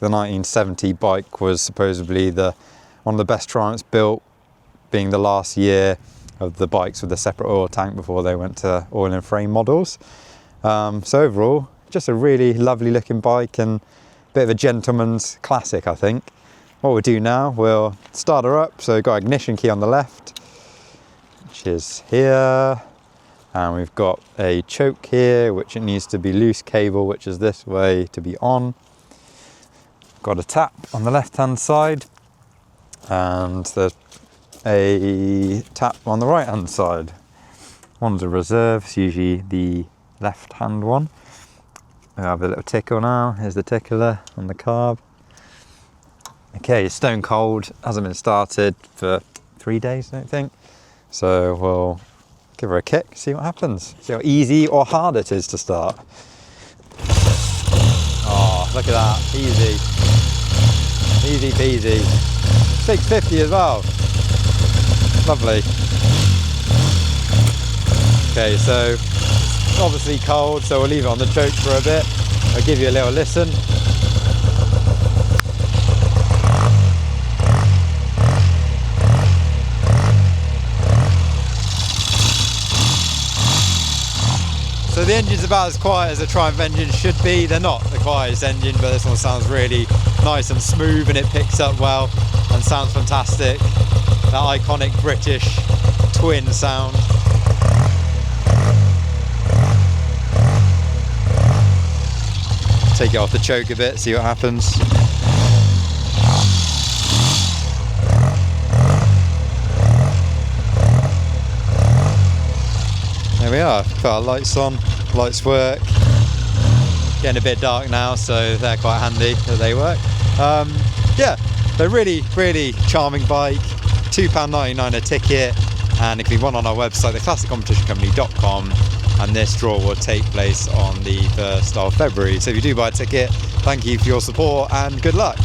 The 1970 bike was supposedly one of the best Triumphs built, being the last year of the bikes with a separate oil tank before they went to oil and frame models. So overall, just a really lovely looking bike and a bit of a gentleman's classic, I think. What we'll do now, we'll start her up. So we've got ignition key on the left, which is here. And we've got a choke here, which it needs to be loose cable, which is this way to be on. Got a tap on the left hand side, and there's a tap on the right hand side. One's a reserve, it's usually the left hand one. We have a little tickle now. Here's the tickler on the carb. Okay, stone cold, hasn't been started for 3 days, I don't think. So we'll give her a kick, see what happens. See how easy or hard it is to start. Oh, look at that, easy. Easy peasy. 650 as well. Lovely. Okay, so obviously cold, so we'll leave it on the choke for a bit. I'll give you a little listen. So the engine's about as quiet as a Triumph engine should be. They're not the quietest engine, but this one sounds really nice and smooth, and it picks up well and sounds fantastic. That iconic British twin sound. Take it off the choke a bit, see what happens. There we are, put our lights on, lights work. Getting a bit dark now, so they're quite handy that they work. Yeah, they're really, really charming bike. £2.99 a ticket, and it can be won on our website, theclassiccompetitioncompany.com, and this draw will take place on the 1st of February. So if you do buy a ticket, thank you for your support and good luck.